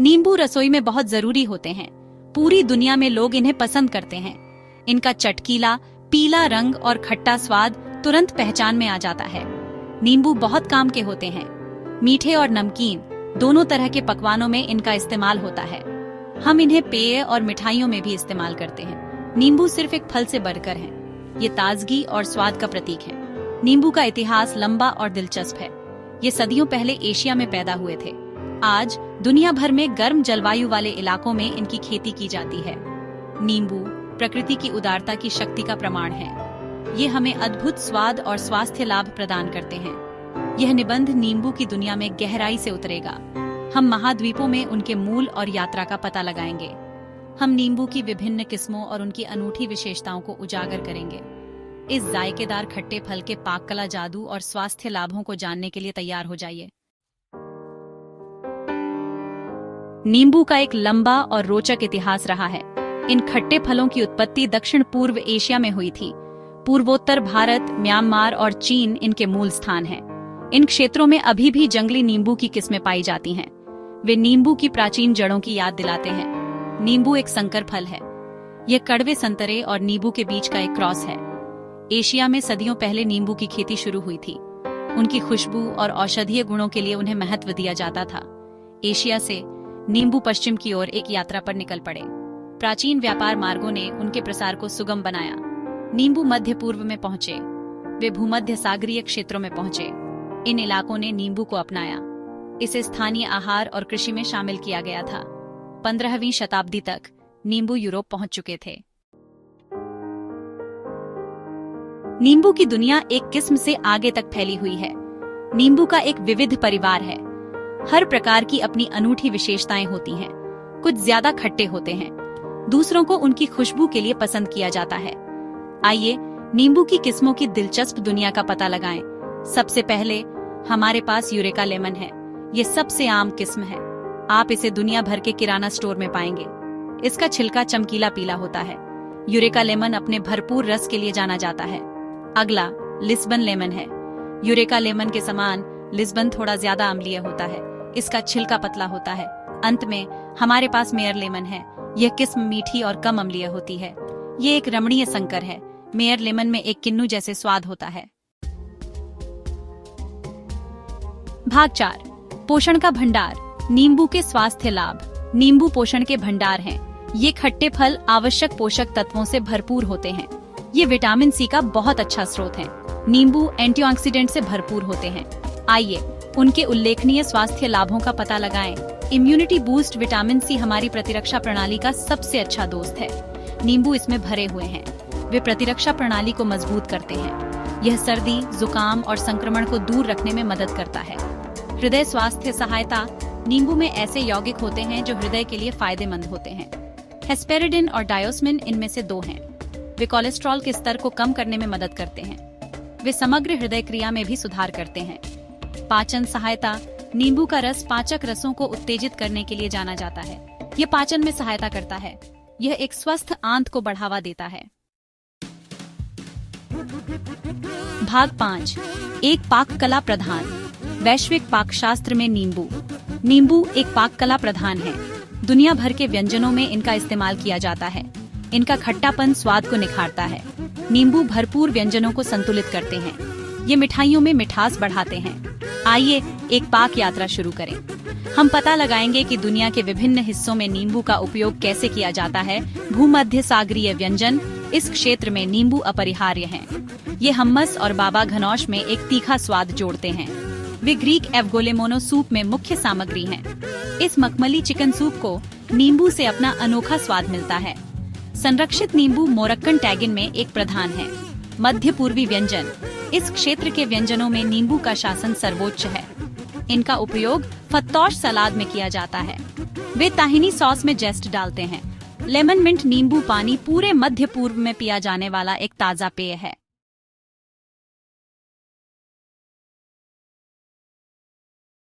नींबू रसोई में बहुत जरूरी होते हैं। पूरी दुनिया में लोग इन्हें पसंद करते हैं। इनका चटकीला पीला रंग और खट्टा स्वाद तुरंत पहचान में आ जाता है। नींबू बहुत काम के होते हैं। मीठे और नमकीन दोनों तरह के पकवानों में इनका इस्तेमाल होता है। हम इन्हें पेय और मिठाइयों में भी इस्तेमाल करते हैं। नींबू सिर्फ एक फल से बढ़कर है। ये ताजगी और स्वाद का प्रतीक है। नींबू का इतिहास लंबा और दिलचस्प है। ये सदियों पहले एशिया में पैदा हुए थे। आज दुनिया भर में गर्म जलवायु वाले इलाकों में इनकी खेती की जाती है। नींबू प्रकृति की उदारता की शक्ति का प्रमाण है। ये हमें अद्भुत स्वाद और स्वास्थ्य लाभ प्रदान करते हैं। यह निबंध नींबू की दुनिया में गहराई से उतरेगा। हम महाद्वीपों में उनके मूल और यात्रा का पता लगाएंगे। हम नींबू की विभिन्न किस्मों और उनकी अनूठी विशेषताओं को उजागर करेंगे। इस जायकेदार खट्टे फल के पाक कला जादू और स्वास्थ्य लाभों को जानने के लिए तैयार हो जाइए। नींबू का एक लंबा और रोचक इतिहास रहा है। इन खट्टे फलों की उत्पत्ति दक्षिण पूर्व एशिया में हुई थी। पूर्वोत्तर भारत, म्यांमार और चीन इनके मूल स्थान हैं। इन क्षेत्रों में अभी भी जंगली नींबू की किस्में पाई जाती हैं। वे नींबू की प्राचीन जड़ों की याद दिलाते हैं। नींबू एक संकर फल है। यह कड़वे संतरे और नींबू के बीच का एक क्रॉस है। एशिया में सदियों पहले नींबू की खेती शुरू हुई थी। उनकी खुशबू और औषधीय गुणों के लिए उन्हें महत्व दिया जाता था। एशिया से नींबू पश्चिम की ओर एक यात्रा पर निकल पड़े। प्राचीन व्यापार मार्गों ने उनके प्रसार को सुगम बनाया। नींबू मध्य पूर्व में पहुंचे। वे भूमध्य सागरीय क्षेत्रों में पहुंचे। इन इलाकों ने नींबू को अपनाया। इसे स्थानीय आहार और कृषि में शामिल किया गया था। 15वीं शताब्दी तक नींबू यूरोप पहुंच चुके थे। नींबू की दुनिया एक किस्म से आगे तक फैली हुई है। नींबू का एक विविध परिवार है। हर प्रकार की अपनी अनूठी विशेषताएं होती हैं। कुछ ज्यादा खट्टे होते हैं। दूसरों को उनकी खुशबू के लिए पसंद किया जाता है। आइए नींबू की किस्मों की दिलचस्प दुनिया का पता लगाएं। सबसे पहले हमारे पास यूरेका लेमन है। ये सबसे आम किस्म है। आप इसे दुनिया भर के किराना स्टोर में पाएंगे। इसका छिलका चमकीला पीला होता है। यूरेका लेमन अपने भरपूर रस के लिए जाना जाता है। अगला लिस्बन लेमन है। यूरेका लेमन के समान लिस्बन थोड़ा ज्यादा अम्लीय होता है। इसका छिलका पतला होता है। अंत में हमारे पास मेयर लेमन है। यह किस्म मीठी और कम अम्लीय होती है। ये एक रमणीय संकर है। मेयर लेमन में एक किन्नू जैसे स्वाद होता है। भाग 4, पोषण का भंडार। नींबू के स्वास्थ्य लाभ। नींबू पोषण के भंडार हैं। ये खट्टे फल आवश्यक पोषक तत्वों से भरपूर होते हैं। ये विटामिन सी का बहुत अच्छा स्रोत है। नींबू एंटीऑक्सीडेंट से भरपूर होते हैं। आइए उनके उल्लेखनीय स्वास्थ्य लाभों का पता लगाएं। Immunity boost. विटामिन सी हमारी प्रतिरक्षा प्रणाली का सबसे अच्छा दोस्त है। नींबू इसमें भरे हुए हैं। वे प्रतिरक्षा प्रणाली को मजबूत करते हैं। यह सर्दी, जुकाम और संक्रमण को दूर रखने में मदद करता है। हृदय स्वास्थ्य सहायता। नींबू में ऐसे यौगिक होते हैं जो हृदय के लिए फायदेमंद होते हैं। हेस्पेरिडिन और डायोस्मिन इनमें से 2 हैं। वे कोलेस्ट्रॉल के स्तर को कम करने में मदद करते हैं। वे समग्र हृदय क्रिया में भी सुधार करते हैं। पाचन सहायता। नींबू का रस पाचक रसों को उत्तेजित करने के लिए जाना जाता है। यह पाचन में सहायता करता है। यह एक स्वस्थ आंत को बढ़ावा देता है। भाग 5, एक पाक कला प्रधान। वैश्विक पाकशास्त्र में नींबू। नींबू एक पाक कला प्रधान है। दुनिया भर के व्यंजनों में इनका इस्तेमाल किया जाता है। इनका खट्टापन स्वाद को निखारता है। नींबू भरपूर व्यंजनों को संतुलित करते हैं। ये मिठाइयों में मिठास बढ़ाते हैं। आइए एक पाक यात्रा शुरू करें। हम पता लगाएंगे कि दुनिया के विभिन्न हिस्सों में नींबू का उपयोग कैसे किया जाता है। भूमध्य सागरीय व्यंजन। इस क्षेत्र में नींबू अपरिहार्य हैं। ये हम्मस और बाबा घनौश में एक तीखा स्वाद जोड़ते हैं। वे ग्रीक एवगोलेमोनो सूप में मुख्य सामग्री हैं। इस मखमली चिकन सूप को नींबू से अपना अनोखा स्वाद मिलता है। संरक्षित नींबू मोरक्कन टैगिन में एक प्रधान है। मध्य पूर्वी व्यंजन। इस क्षेत्र के व्यंजनों में नींबू का शासन सर्वोच्च है। इनका उपयोग फत्तौश सलाद में किया जाता है। वे ताहिनी सॉस में जेस्ट डालते हैं। लेमन मिंट नींबू पानी पूरे मध्य पूर्व में पिया जाने वाला एक ताज़ा पेय है।